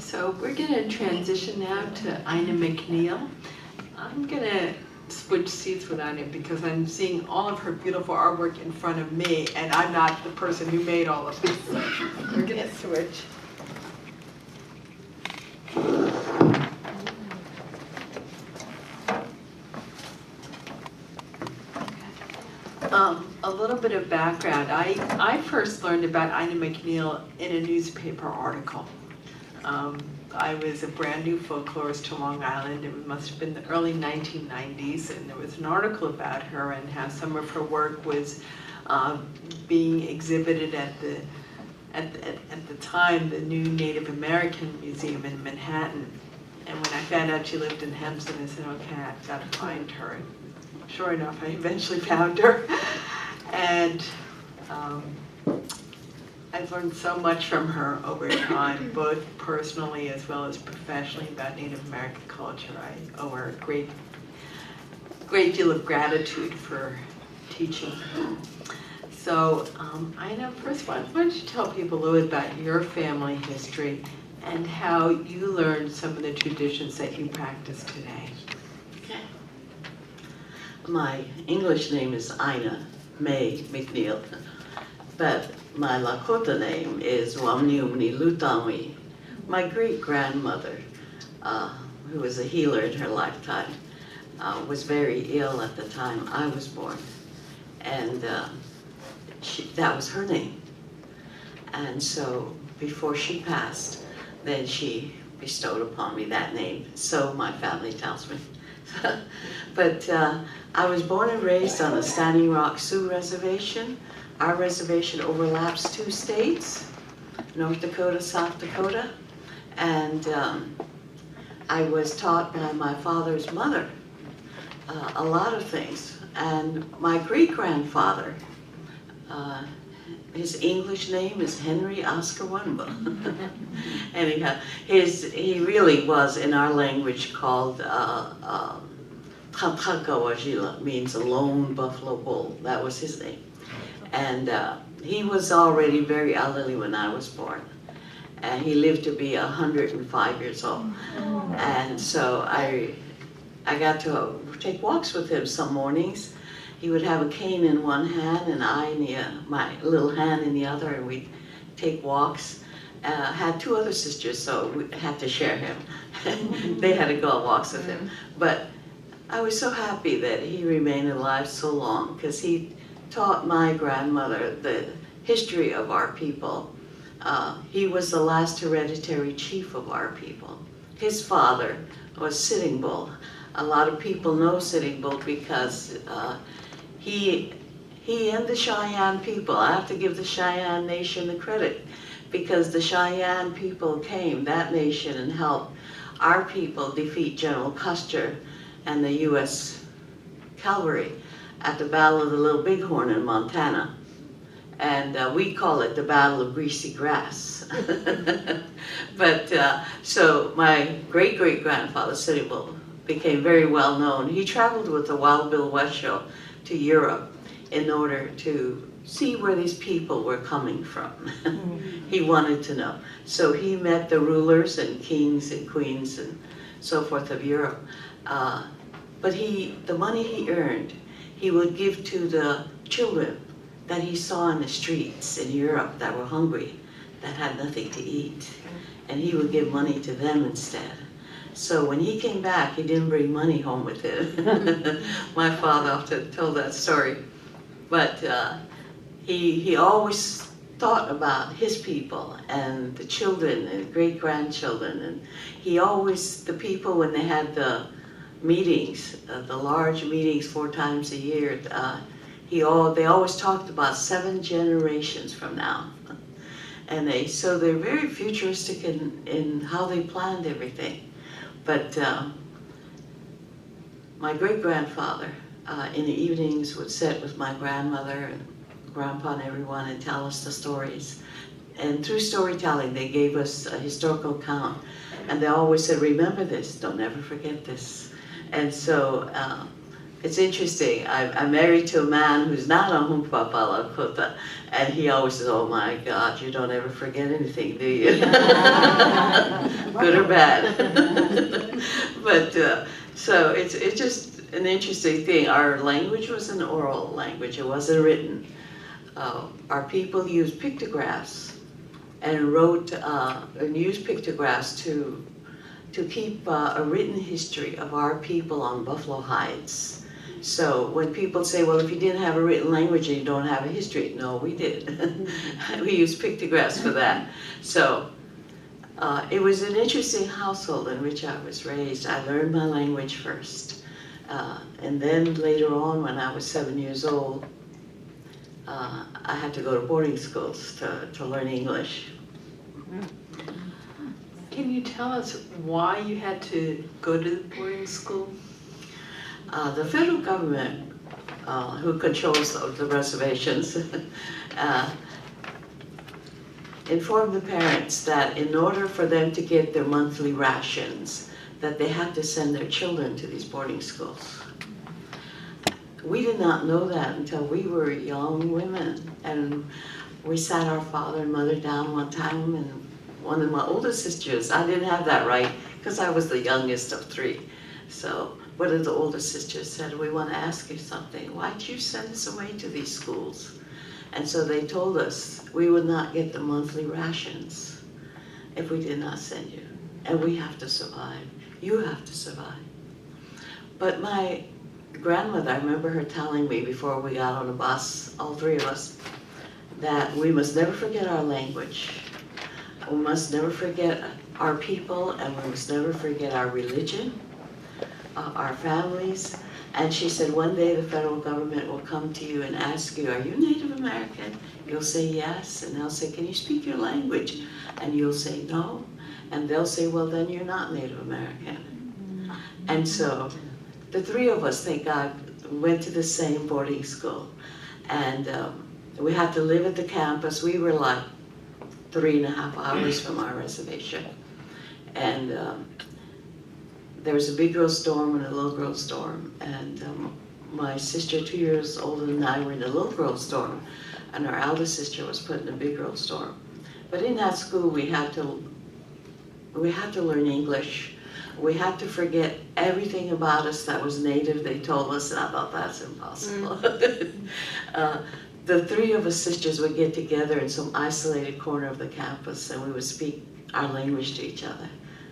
So we're going to transition now to Ina McNeil. I'm going to switch seats with Ina because I'm seeing all of her beautiful artwork in front of me, and I'm not the person who made all of this. So we're going to switch. A little bit of background. I first learned about Ina McNeil in a newspaper article. I was a brand new folklorist to Long Island. It must have been the early 1990s, and there was an article about her and how some of her work was being exhibited at the time, the new Native American Museum in Manhattan. And when I found out she lived in Hempstead, I said, okay, I've got to find her. And sure enough, I eventually found her. And I've learned so much from her over time, both personally as well as professionally, about Native American culture. I owe her a great deal of gratitude for teaching. So, Ina, first, why don't you tell people a little bit about your family history and how you learned some of the traditions that you practice today. Okay. My English name is Ina May McNeil, but my Lakota name is Wamniumni Lutanwi. My great-grandmother, who was a healer in her lifetime, was very ill at the time I was born, and that was her name. And so before she passed, then she bestowed upon me that name, so my family tells me. But I was born and raised on the Standing Rock Sioux Reservation. Our reservation overlaps 2 states, North Dakota, South Dakota, and I was taught by my father's mother a lot of things. And my great-grandfather, his English name is Henry Oscar Wunba. Anyhow, he really was, in our language, called Tatagawajila, means a lone buffalo bull. That was his name. And he was already very elderly when I was born. And he lived to be 105 years old. And so I got to take walks with him some mornings. He would have a cane in one hand and I in my little hand in the other, and we'd take walks. Had 2 other sisters, so we had to share him. They had to go on walks with him. But I was so happy that he remained alive so long, because he taught my grandmother the history of our people. He was the last hereditary chief of our people. His father was Sitting Bull. A lot of people know Sitting Bull because he and the Cheyenne people, I have to give the Cheyenne Nation the credit, because the Cheyenne people came, that nation, and helped our people defeat General Custer and the U.S. cavalry at the Battle of the Little Bighorn in Montana. And we call it the Battle of Greasy Grass. But so my great-great-grandfather, Sitting Bull, became very well known. He traveled with the Wild Bill West Show to Europe in order to see where these people were coming from. He wanted to know. So he met the rulers and kings and queens and so forth of Europe. But the money he earned, he would give to the children that he saw in the streets in Europe that were hungry, that had nothing to eat. And he would give money to them instead. So when he came back, he didn't bring money home with him. My father often told that story. But he always thought about his people and the children and great-grandchildren. And he always, the people, when they had the meetings, the large meetings 4 times a year, they always talked about 7 generations from now. And so they're very futuristic in how they planned everything. But my great-grandfather in the evenings would sit with my grandmother and grandpa and everyone and tell us the stories. And through storytelling, they gave us a historical account. And they always said, remember this, don't ever forget this. And so it's interesting. I'm married to a man who's not a Hunkpapa Lakota, and he always says, "Oh my God, you don't ever forget anything, do you?" Good or bad. But so it's just an interesting thing. Our language was an oral language; it wasn't written. Our people used pictographs and wrote and used pictographs to keep a written history of our people on buffalo hides. So when people say, well, if you didn't have a written language and you don't have a history, no, we did. We used pictographs for that. So it was an interesting household in which I was raised. I learned my language first. And then later on, when I was 7 years old, I had to go to boarding schools to learn English. Can you tell us why you had to go to the boarding school? The federal government, who controls the reservations, informed the parents that in order for them to get their monthly rations, that they had to send their children to these boarding schools. We did not know that until we were young women, and we sat our father and mother down one time, and one of my older sisters, I didn't have that right because I was the youngest of three. So one of the older sisters said, we want to ask you something. Why'd you send us away to these schools? And so they told us we would not get the monthly rations if we did not send you. And we have to survive. You have to survive. But my grandmother, I remember her telling me before we got on the bus, all three of us, that we must never forget our language. We must never forget our people, and we must never forget our religion, our families. And she said, one day the federal government will come to you and ask you, are you Native American? You'll say yes, and they'll say, can you speak your language? And you'll say no, and they'll say, well, then you're not Native American. And so the three of us, thank God, went to the same boarding school. And we had to live at the campus. We were like 3.5 hours from our reservation. And there was a big girl's dorm and a little girl's dorm. And my sister, 2 years older than I, were in the little girl's dorm. And our eldest sister was put in the big girl's dorm. But in that school, we had to learn English. We had to forget everything about us that was native, they told us, and I thought that's impossible. The three of us sisters would get together in some isolated corner of the campus, and we would speak our language to each other,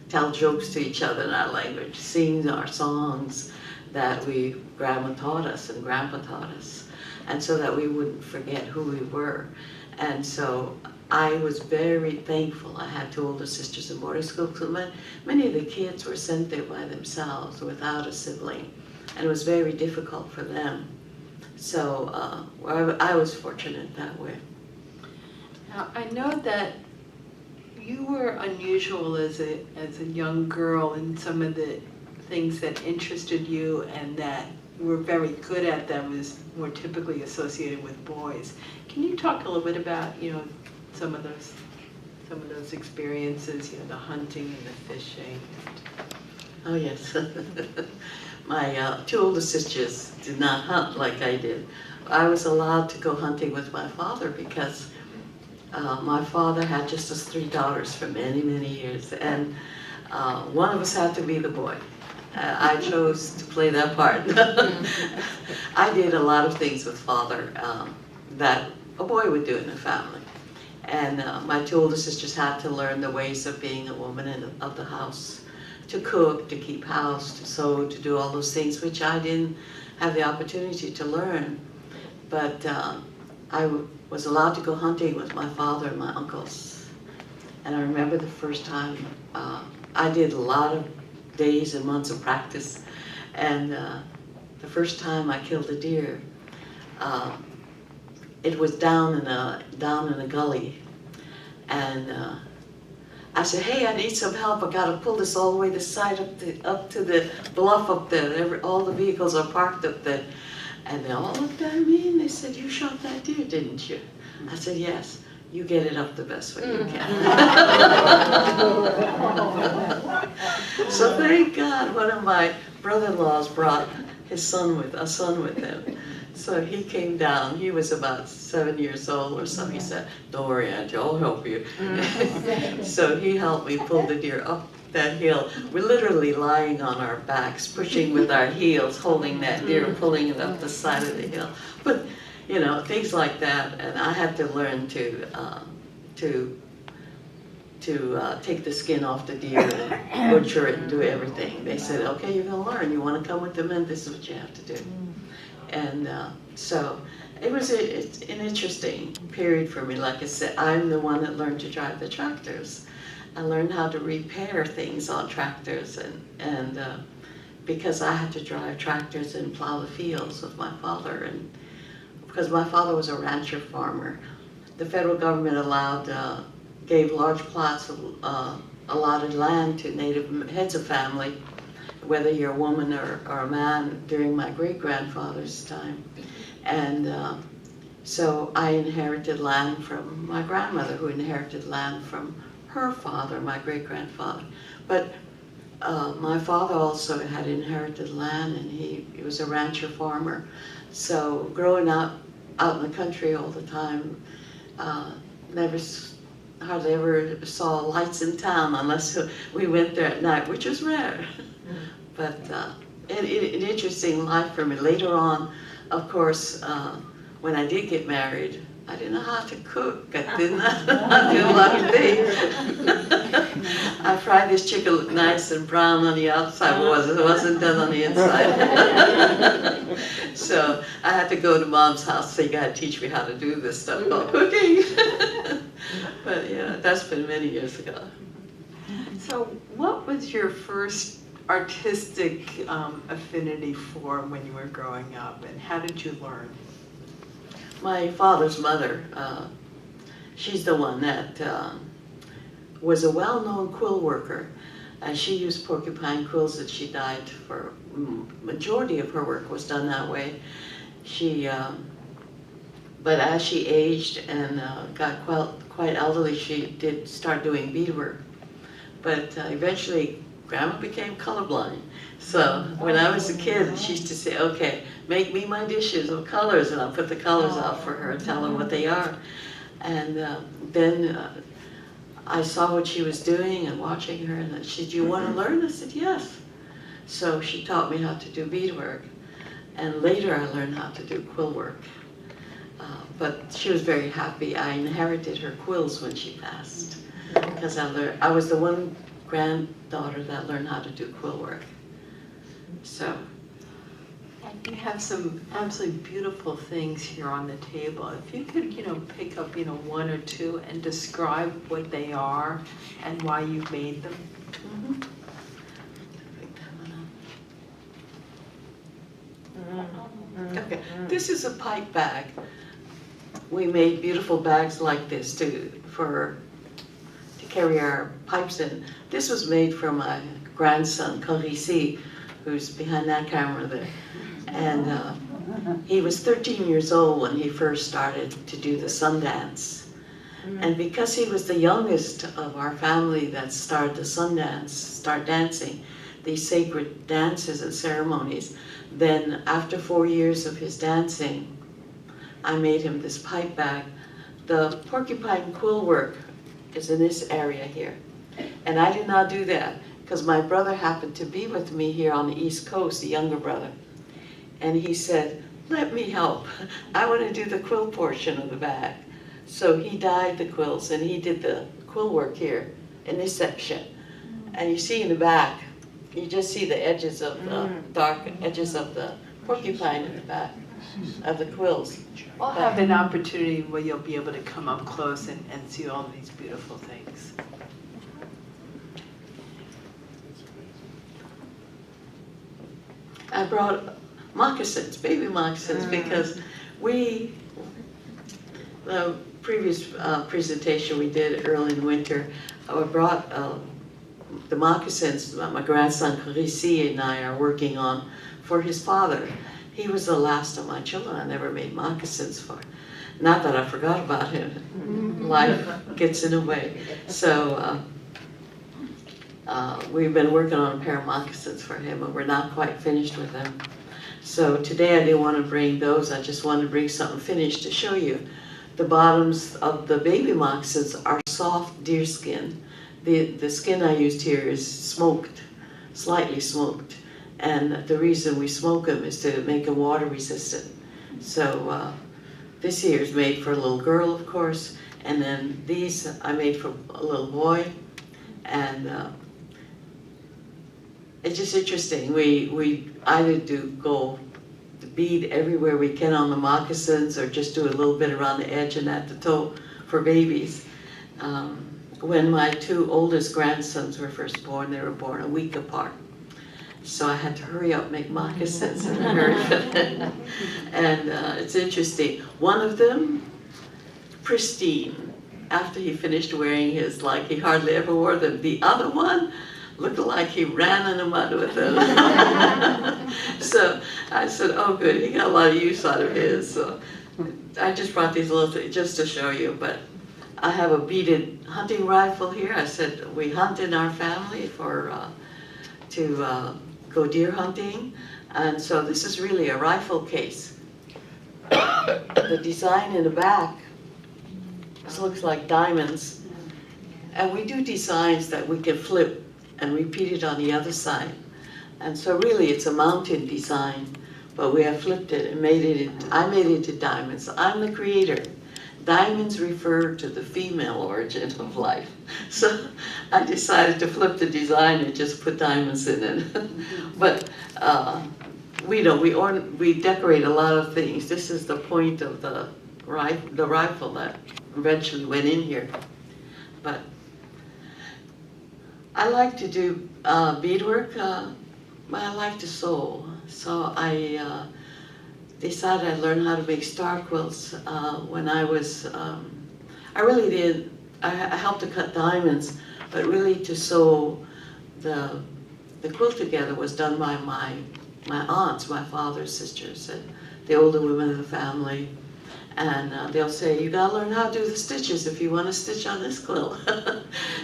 tell jokes to each other in our language, sing our songs that Grandma taught us and Grandpa taught us, and so that we wouldn't forget who we were. And so I was very thankful. I had 2 older sisters in boarding school, so many of the kids were sent there by themselves without a sibling, and it was very difficult for them. So I was fortunate that way. Now, I know that you were unusual as a young girl in some of the things that interested you and that you were very good at them is more typically associated with boys. Can you talk a little bit about, some of those experiences, the hunting and the fishing? Oh yes. My 2 older sisters did not hunt like I did. I was allowed to go hunting with my father because my father had just us 3 daughters for many, many years, and one of us had to be the boy. I chose to play that part. I did a lot of things with father that a boy would do in a family. And my 2 older sisters had to learn the ways of being a woman of the house, to cook, to keep house, to sew, to do all those things, which I didn't have the opportunity to learn. But I was allowed to go hunting with my father and my uncles. And I remember the first time, I did a lot of days and months of practice. And the first time I killed a deer, it was down in a gully. And I said, hey, I need some help. I got to pull this all the way this side up to the bluff up there. All the vehicles are parked up there. And they all looked at me and they said, you shot that deer, didn't you? I said, yes. You get it up the best way you can. So thank God one of my brother-in-laws brought a son with him. So he came down. He was about 7 years old or so. He said, "Don't worry, Auntie, I'll help you." So he helped me pull the deer up that hill. We're literally lying on our backs, pushing with our heels, holding that deer, pulling it up the side of the hill. But you know, things like that. And I had to learn to take the skin off the deer and butcher it and do everything. They said, "Okay, you're gonna learn. You want to come with the men? This is what you have to do." And so it was it's an interesting period for me. Like I said, I'm the one that learned to drive the tractors. I learned how to repair things on tractors, and because I had to drive tractors and plow the fields with my father, and because my father was a rancher farmer, the federal government gave large plots of allotted land to native heads of family, whether you're a woman or a man, during my great-grandfather's time. And so I inherited land from my grandmother, who inherited land from her father, my great-grandfather. But my father also had inherited land, and he was a rancher farmer. So growing up out in the country all the time, hardly ever saw lights in town unless we went there at night, which was rare. But an interesting life for me. Later on, of course, when I did get married, I didn't know how to cook. I didn't know how to do a lot of things. I fried this chicken look nice and brown on the outside, but it wasn't done on the inside. So I had to go to Mom's house, so you got to teach me how to do this stuff called cooking. But yeah, that's been many years ago. So what was your first artistic affinity for when you were growing up, and how did you learn? My father's mother, she's the one that was a well-known quill worker, and she used porcupine quills that she dyed. For majority of her work was done that way. But as she aged and got quite elderly, she did start doing beadwork. But eventually, Grandma became colorblind. So when I was a kid, she used to say, "Okay, make me my dishes of colors," and I'll put the colors out for her and tell her what they are. And then I saw what she was doing and watching her, and she said, "Do you want to learn?" I said, "Yes." So she taught me how to do beadwork, and later I learned how to do quill work. But she was very happy. I inherited her quills when she passed, because I was the one granddaughter that learned how to do quill work. So. You have some absolutely beautiful things here on the table. If you could, pick up, one or two and describe what they are and why you made them. Mm-hmm. Okay, this is a Pike Bag. We made beautiful bags like this to carry our pipes in. This was made for my grandson, Carisi, who's behind that camera there. And he was 13 years old when he first started to do the Sundance. And because he was the youngest of our family that started the start dancing, these sacred dances and ceremonies, then after 4 years of his dancing, I made him this pipe bag. The porcupine quill work is in this area here. And I did not do that because my brother happened to be with me here on the East Coast, the younger brother. And he said, "Let me help. I want to do the quill portion of the bag." So he dyed the quills and he did the quill work here in this section. And you see in the back, you just see the edges of the dark edges of the porcupine in the back of the quills. We'll have an opportunity where you'll be able to come up close and see all these beautiful things. I brought moccasins, baby moccasins, because the previous presentation we did early in winter, I brought the moccasins my grandson Carisi and I are working on for his father. He was the last of my children I never made moccasins for. Not that I forgot about him. Life gets in the way. So we've been working on a pair of moccasins for him, and we're not quite finished with them. So today I didn't want to bring those, I just wanted to bring something finished to show you. The bottoms of the baby moccasins are soft deer skin. The skin I used here is smoked, slightly smoked. And the reason we smoke them is to make them water resistant. So this here is made for a little girl, of course. And then these I made for a little boy. And it's just interesting. We either go the bead everywhere we can on the moccasins or just do a little bit around the edge and at the toe for babies. When my two oldest grandsons were first born, they were born a week apart. So I had to hurry up, make moccasins in a hurry. And it's interesting. One of them, pristine. After he finished wearing his, like he hardly ever wore them. The other one looked like he ran in the mud with them. So I said, oh good, he got a lot of use out of his. So I just brought these little things just to show you. But I have a beaded hunting rifle here. I said we hunt in our family to go deer hunting. And so this is really a rifle case. The design in the back, this looks like diamonds. And we do designs that we can flip and repeat it on the other side. And so really it's a mounted design, but we have flipped it and I made it to diamonds. I'm the creator. Diamonds refer to the female origin of life. So I decided to flip the design and just put diamonds in it. But we decorate a lot of things. This is the point of the rifle that eventually went in here. But I like to do beadwork. I like to sew. So I decided I'd learn how to make star quilts when I was, I helped to cut diamonds, but really to sew the quilt together was done by my aunts, my father's sisters, and the older women of the family. And they'll say, you gotta learn how to do the stitches if you want to stitch on this quilt.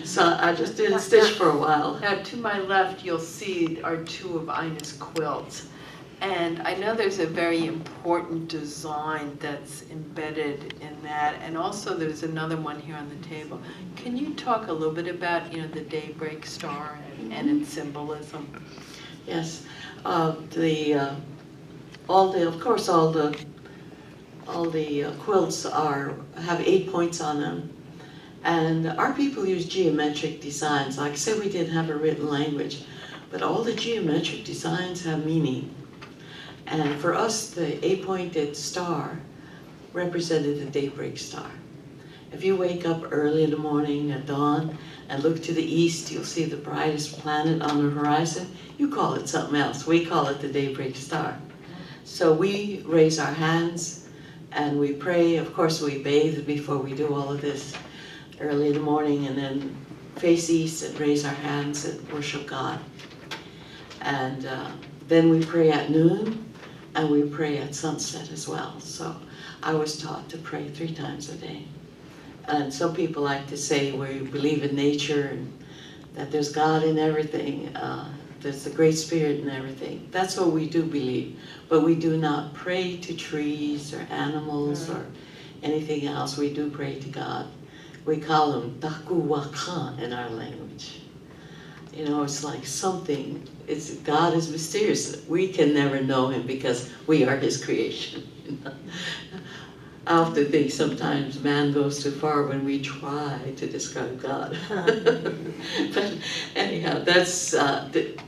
So I just didn't stitch for a while. Now to my left, you'll see are two of Ina's quilts. And I know there's a very important design that's embedded in that, and also there's another one here on the table. Can you talk a little bit about, the Daybreak Star and its symbolism? Yes, of course, all the quilts have 8 points on them, and our people use geometric designs. Like I said, we didn't have a written language, but all the geometric designs have meaning. And for us, the 8-pointed star represented the Daybreak Star. If you wake up early in the morning at dawn and look to the east, you'll see the brightest planet on the horizon. You call it something else. We call it the Daybreak Star. So we raise our hands and we pray. Of course, we bathe before we do all of this early in the morning, and then face east and raise our hands and worship God. And then we pray at noon. And we pray at sunset as well. So I was taught to pray 3 times a day. And some people like to say we believe in nature and that there's God in everything. There's the Great Spirit in everything. That's what we do believe. But we do not pray to trees or animals or anything else. We do pray to God. We call him Taku Waka in our language. It's like something, God is mysterious. We can never know him because we are his creation. I often think sometimes man goes too far when we try to describe God. But anyhow, that's, in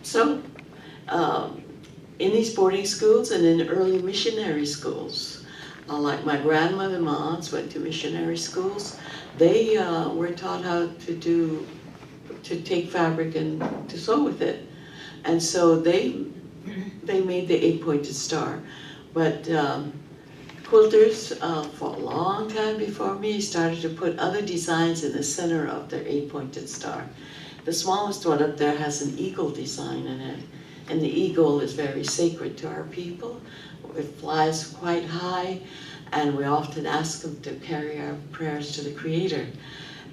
these boarding schools and in early missionary schools, like my grandmother and my aunts went to missionary schools, they were taught how to take fabric and to sew with it. And so they made the 8-pointed star. But quilters, for a long time before me, started to put other designs in the center of their 8-pointed star. The smallest one up there has an eagle design in it. And the eagle is very sacred to our people. It flies quite high, and we often ask them to carry our prayers to the Creator.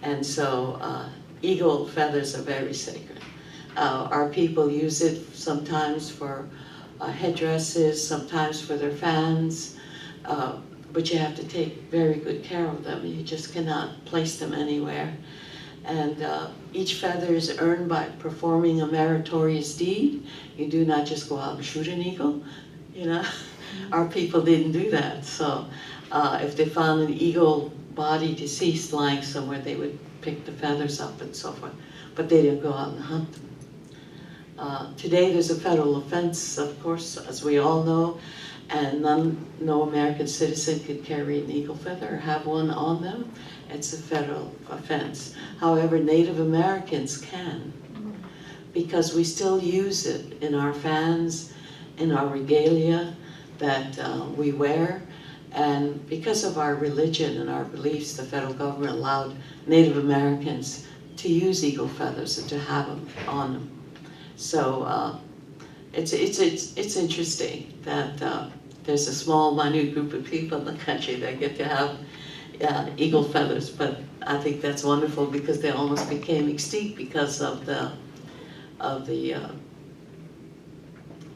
And so eagle feathers are very sacred. Our people use it sometimes for headdresses, sometimes for their fans, but you have to take very good care of them. You just cannot place them anywhere. And each feather is earned by performing a meritorious deed. You do not just go out and shoot an eagle, you know. Our people didn't do that. So if they found an eagle body deceased lying somewhere, they would pick the feathers up and so forth. But they didn't go out and hunt them. Today there's a federal offense, of course, as we all know, and no American citizen could carry an eagle feather or have one on them. It's a federal offense. However, Native Americans can, because we still use it in our fans, in our regalia that we wear. And because of our religion and our beliefs, the federal government allowed Native Americans to use eagle feathers and to have them on them. So it's interesting that there's a small, minute group of people in the country that get to have eagle feathers, but I think that's wonderful because they almost became extinct because of the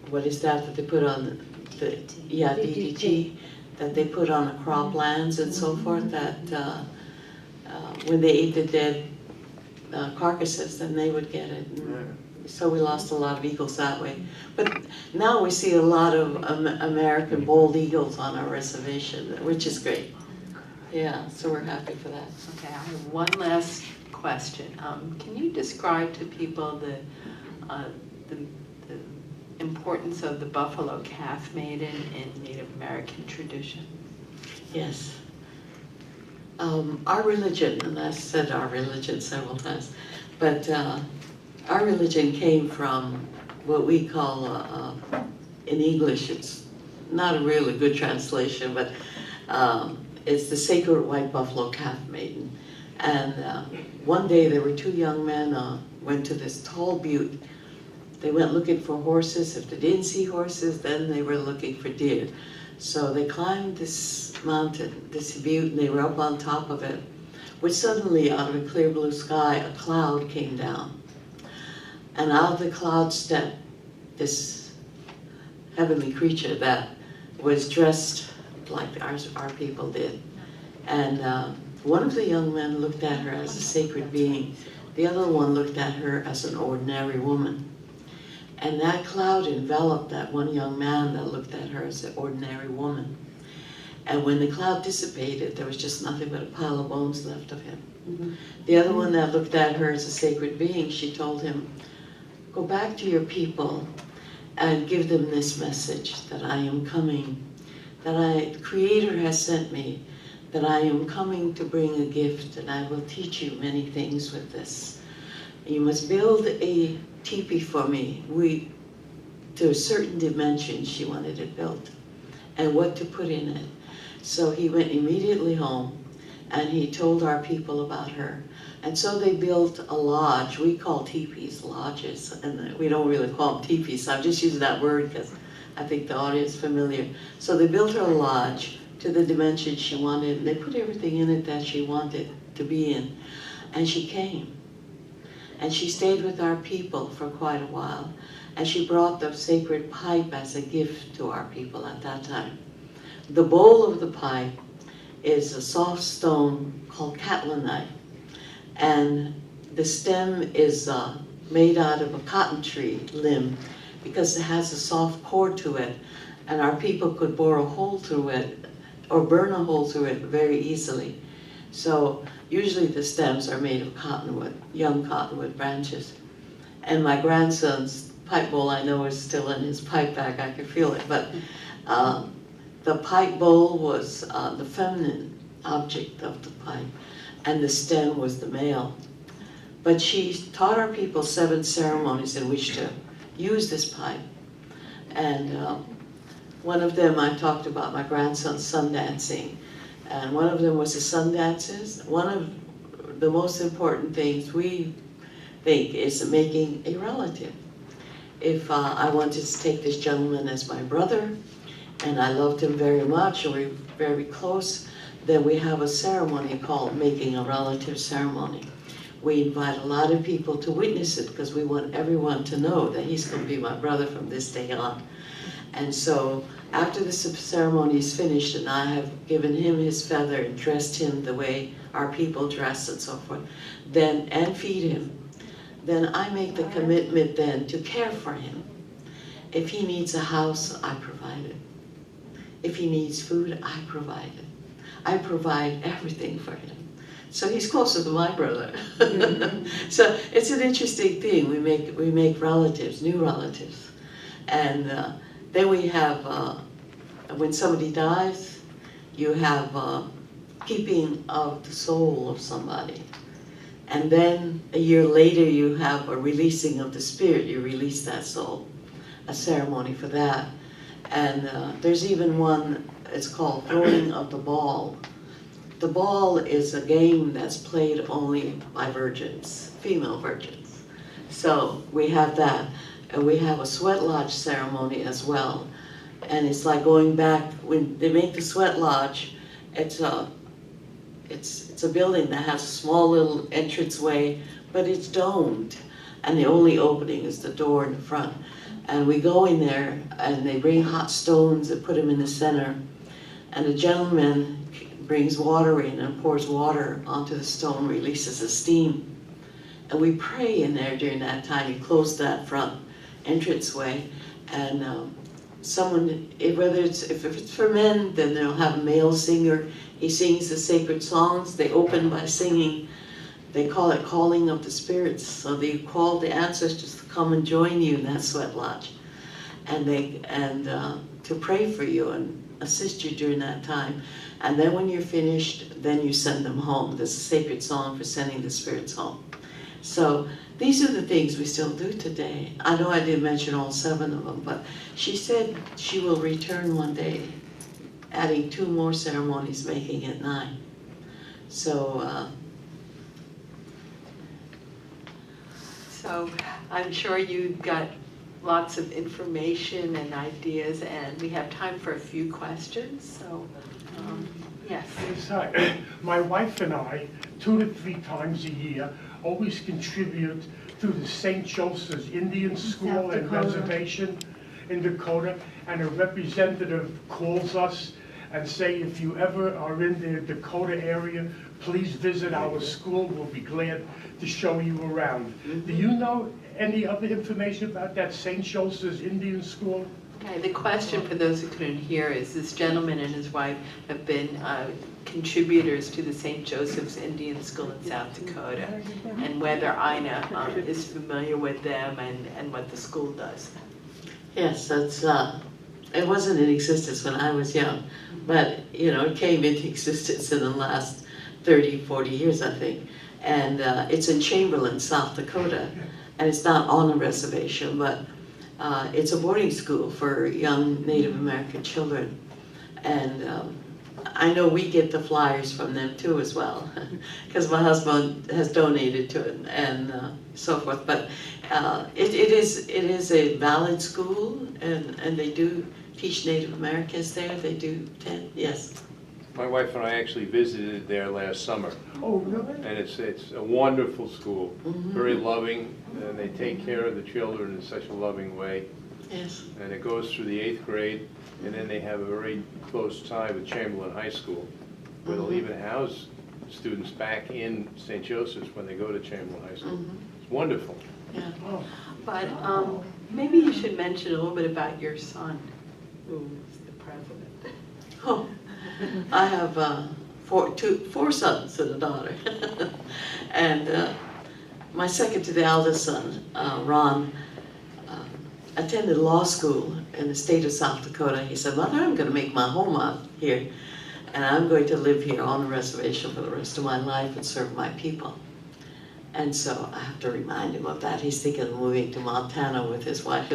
what is that they put on the DDT that they put on the croplands and so forth, that when they ate the dead carcasses, then they would get it. So we lost a lot of eagles that way. But now we see a lot of American bald eagles on our reservation, which is great. Yeah, so we're happy for that. Okay, I have one last question. Can you describe to people the importance of the buffalo calf maiden in Native American tradition? Yes. Our religion, and I said our religion several times, but our religion came from what we call, in English, it's not a really good translation, but it's the sacred white buffalo calf maiden. And one day there were two young men went to this tall butte. They went looking for horses. If they didn't see horses, then they were looking for deer. So they climbed this mountain, this butte, and they were up on top of it, which suddenly, out of a clear blue sky, a cloud came down. And out of the cloud stepped this heavenly creature that was dressed like our people did. And one of the young men looked at her as a sacred being. The other one looked at her as an ordinary woman. And that cloud enveloped that one young man that looked at her as an ordinary woman. And when the cloud dissipated, there was just nothing but a pile of bones left of him. Mm-hmm. The other one that looked at her as a sacred being, she told him, "Go back to your people and give them this message, that I am coming, that the Creator has sent me, that I am coming to bring a gift, and I will teach you many things with this. You must build a teepee for me." To a certain dimension, she wanted it built, and what to put in it. So he went immediately home, and he told our people about her. And so they built a lodge. We call teepees lodges, and we don't really call them teepees. So I'm just using that word because I think the audience is familiar. So they built her a lodge to the dimension she wanted, and they put everything in it that she wanted to be in. And she came. And she stayed with our people for quite a while. And she brought the sacred pipe as a gift to our people at that time. The bowl of the pipe is a soft stone called catlinite. And the stem is made out of a cotton tree limb because it has a soft core to it. And our people could bore a hole through it or burn a hole through it very easily. So usually the stems are made of cottonwood, young cottonwood branches. And my grandson's pipe bowl, I know, is still in his pipe bag. I can feel it. But the pipe bowl was the feminine object of the pipe, and the stem was the male. But she taught our people 7 ceremonies in which to use this pipe. And one of them I talked about, my grandson's sun dancing. And one of them was the sun dances. One of the most important things we think is making a relative. If I wanted to take this gentleman as my brother, and I loved him very much, and we're very close, then we have a ceremony called making a relative ceremony. We invite a lot of people to witness it because we want everyone to know that he's going to be my brother from this day on. And so after the ceremony is finished and I have given him his feather and dressed him the way our people dress and so forth, then, and feed him, then I make the commitment then to care for him. If he needs a house, I provide it. If he needs food, I provide it. I provide everything for him. So he's closer to my brother. So it's an interesting thing. We make relatives, new relatives. And then we have, when somebody dies, you have keeping of the soul of somebody. And then a year later you have a releasing of the spirit. You release that soul, a ceremony for that. And there's even one, it's called throwing of the ball. The ball is a game that's played only by virgins, female virgins. So we have that. And we have a sweat lodge ceremony as well. And it's like going back, when they make the sweat lodge, it's a building that has a small little entranceway, but it's domed. And the only opening is the door in the front. And we go in there, and they bring hot stones and put them in the center. And the gentleman brings water in and pours water onto the stone, releases the steam. And we pray in there during that time. You close that front entranceway, and someone, whether if it's for men, then they'll have a male singer. He sings the sacred songs. They open by singing. They call it calling of the spirits. So they call the ancestors to come and join you in that sweat lodge, and to pray for you and assist you during that time. And then when you're finished, then you send them home. There's a sacred song for sending the spirits home. So these are the things we still do today. I know I didn't mention all 7 of them, but she said she will return one day, adding 2 more ceremonies, making it 9. So So I'm sure you've got lots of information and ideas, and we have time for a few questions. So, yes. Yes, hi. My wife and I, 2 to 3 times a year, always contribute to the St. Joseph's Indian School and Reservation in Dakota, and a representative calls us and say, if you ever are in the Dakota area, please visit our school. We'll be glad to show you around. Do you know any other information about that St. Joseph's Indian School? Okay, the question for those who couldn't hear is, this gentleman and his wife have been contributors to the St. Joseph's Indian School in South Dakota, and whether Ina is familiar with them and what the school does. yes, that's it wasn't in existence when I was young, but it came into existence in the last 30, 40 years, I think. And it's in Chamberlain, South Dakota, and it's not on a reservation, but it's a boarding school for young Native American children. And I know we get the flyers from them too as well, because my husband has donated to it and so forth. But it is a valid school, and they do teach Native Americans there. They do attend, yes. My wife and I actually visited there last summer. Oh, really? And it's a wonderful school, very loving, and they take care of the children in such a loving way. Yes. And it goes through the 8th grade, and then they have a very close tie with Chamberlain High School, where they'll even house students back in St. Joseph's when they go to Chamberlain High School. It's wonderful. Yeah. Oh. But maybe you should mention a little bit about your son, who's the president. Oh, I have 4 sons and a daughter. And my second to the eldest son, Ron, attended law school in the state of South Dakota. He said, Mother, I'm going to make my home out here, and I'm going to live here on the reservation for the rest of my life and serve my people. And so I have to remind him of that. He's thinking of moving to Montana with his wife.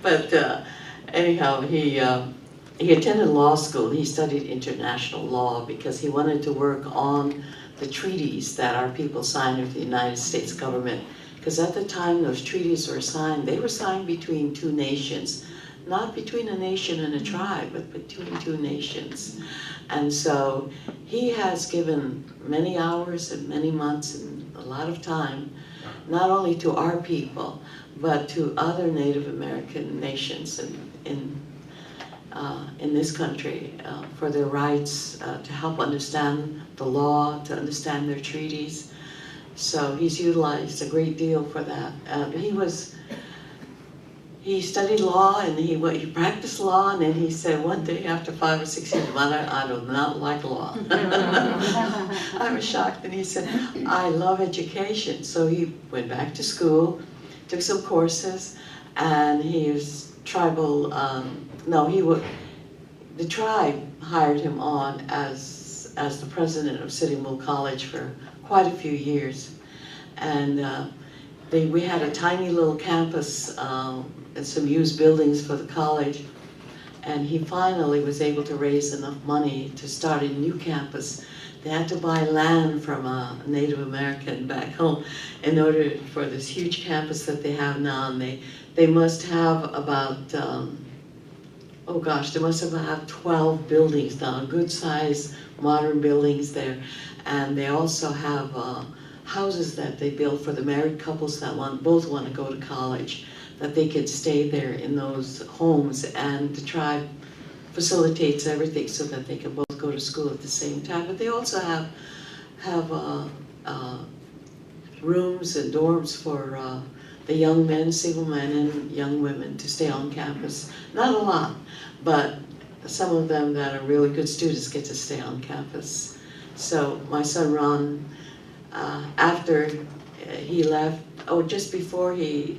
But anyhow, he attended law school. He studied international law because he wanted to work on the treaties that our people signed with the United States government. Because at the time those treaties were signed, they were signed between 2 nations. Not between a nation and a tribe, but between 2 nations. And so he has given many hours and many months and a lot of time, not only to our people, but to other Native American nations in this country for their rights, to help understand the law, to understand their treaties. So he's utilized a great deal for that. He studied law and he practiced law, and then he said one day after 5 or 6 years, "Mother, I do not like law." I was shocked, and he said, "I love education." So he went back to school, took some courses, and he was tribal, the tribe hired him on as the president of Sitting Bull College for quite a few years. And we had a tiny little campus and some used buildings for the college, and he finally was able to raise enough money to start a new campus. They had to buy land from a Native American back home in order for this huge campus that they have now. And they must have about, they must have about 12 buildings now, good size modern buildings there. And they also have houses that they built for the married couples that both want to go to college, that they could stay there in those homes, and the tribe facilitates everything so that they can both go to school at the same time. But they also have rooms and dorms for the young men, single men, and young women to stay on campus. Not a lot, but some of them that are really good students get to stay on campus. So my son Ron, after he left, just before he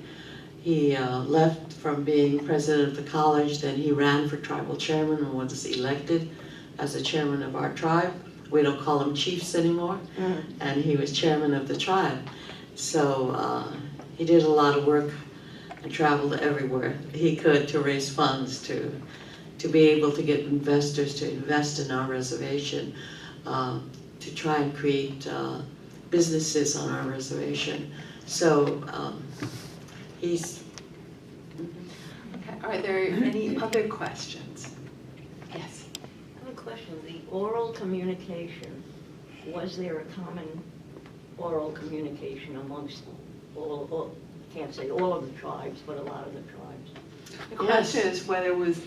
left from being president of the college, then he ran for tribal chairman and was elected as the chairman of our tribe. We don't call them chiefs anymore, and he was chairman of the tribe. So he did a lot of work and traveled everywhere he could to raise funds to be able to get investors to invest in our reservation, to try and create businesses on our reservation. So he's... Okay. Are there any other questions? Yes. I have a question. The oral communication, was there a common oral communication amongst can't say all of the tribes, but a lot of the tribes? The question is whether was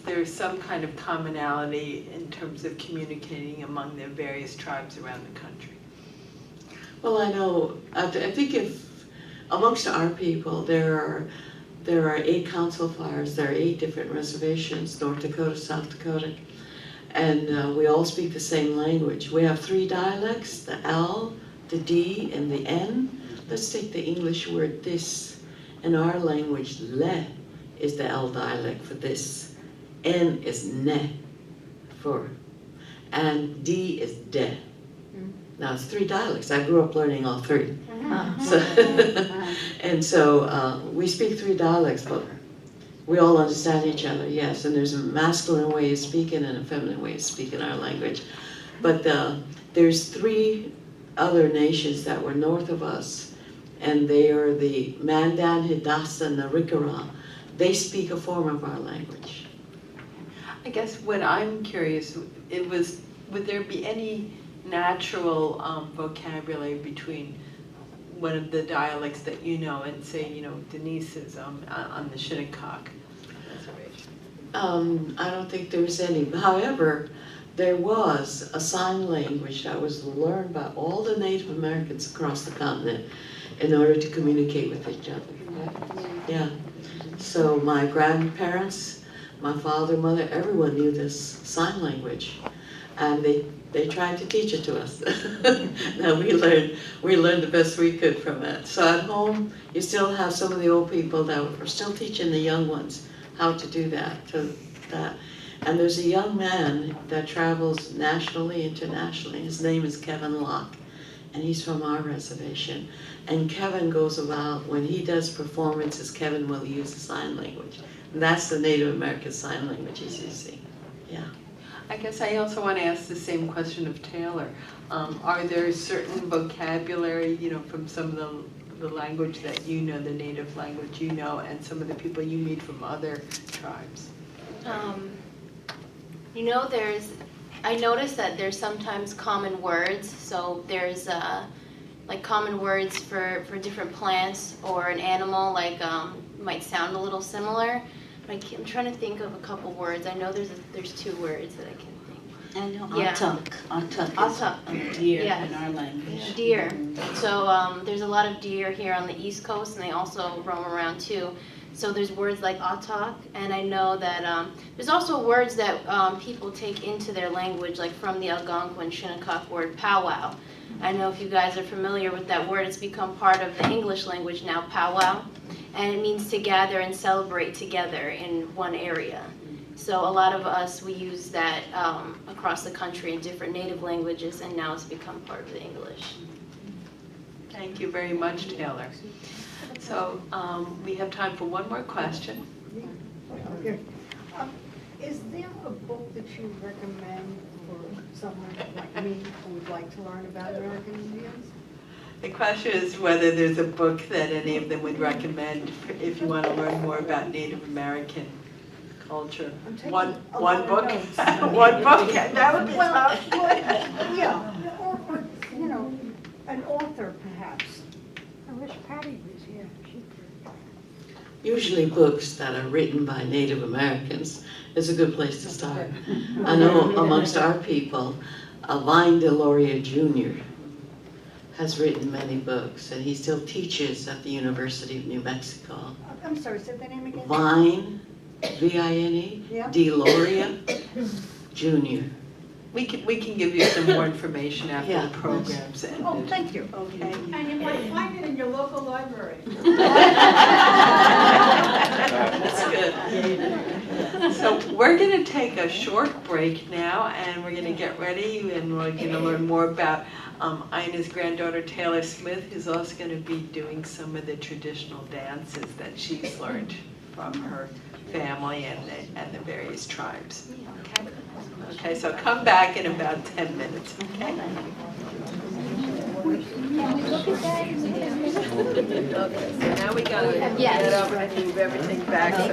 there some kind of commonality in terms of communicating among the various tribes around the country? Well, I think if amongst our people there are 8 council fires, there are 8 different reservations, North Dakota, South Dakota, and we all speak the same language. We have 3 dialects, the L, the D, and the N. Let's take the English word this. In our language, le is the L dialect for this. N is ne for, and D is de. Now it's 3 dialects. I grew up learning all 3. So we speak 3 dialects, but we all understand each other, yes. And there's a masculine way of speaking and a feminine way of speaking our language. But there's 3 other nations that were north of us, and they are the Mandan, Hadassah, and the Rikara. They speak a form of our language. I guess what I'm curious, would there be any natural vocabulary between one of the dialects that you know and say, Denise's on the Shinnecock Reservation? I don't think there's any. However, there was a sign language that was learned by all the Native Americans across the continent in order to communicate with each other. Yeah. So my grandparents, my father, mother, everyone knew this sign language, and they tried to teach it to us. Now we learned the best we could from it. So at home, you still have some of the old people that are still teaching the young ones how to do that. And there's a young man that travels nationally, internationally. His name is Kevin Locke, and he's from our reservation. And Kevin goes about, when he does performances, Kevin will use the sign language. And that's the Native American Sign Language he's using. Yeah. I guess I also want to ask the same question of Taylor. Are there certain vocabulary, from some of the language that the native language and some of the people you meet from other tribes? I noticed that there's sometimes common words. So there's like common words for different plants or an animal, like might sound a little similar. But I'm trying to think of a couple words. I know there's 2 words that I can think. I know Yeah. Atuk Atuk. is a deer Yeah. in our language. Deer. So there's a lot of deer here on the East Coast, and they also roam around too. So there's words like atak, and I know that there's also words that people take into their language, like from the Algonquin Shinnecock word powwow. I know if you guys are familiar with that word, it's become part of the English language now, powwow, and it means to gather and celebrate together in one area. So a lot of us, we use that across the country in different native languages, and now it's become part of the English. Thank you very much, Taylor. So we have time for one more question. Okay. Is there a book that you recommend for someone like me who would like to learn about American Indians? The question is whether there's a book that any of them would recommend if you want to learn more about Native American culture. I'm taking One a lot of book? notes. One book? That would be tough. Yeah, or, you know, an author perhaps. I wish Patty was here. Usually books that are written by Native Americans is a good place to start. I know amongst our people, Vine Deloria Jr. has written many books, and he still teaches at the University of New Mexico. I'm sorry, say the name again? Vine, V-I-N-E, Yeah. Deloria Jr. We can give you some more information after Yeah. the program's ended. Oh, thank you. Okay. And you might find it in your local library. That's good. So we're going to take a short break now, and we're going to get ready, and we're going to learn more about Ina's granddaughter, Taylor Smith, who's also going to be doing some of the traditional dances that she's learned from her family and the various tribes. Okay, so come back in about 10 minutes, okay? Okay, so now we gotta get up and move everything back. So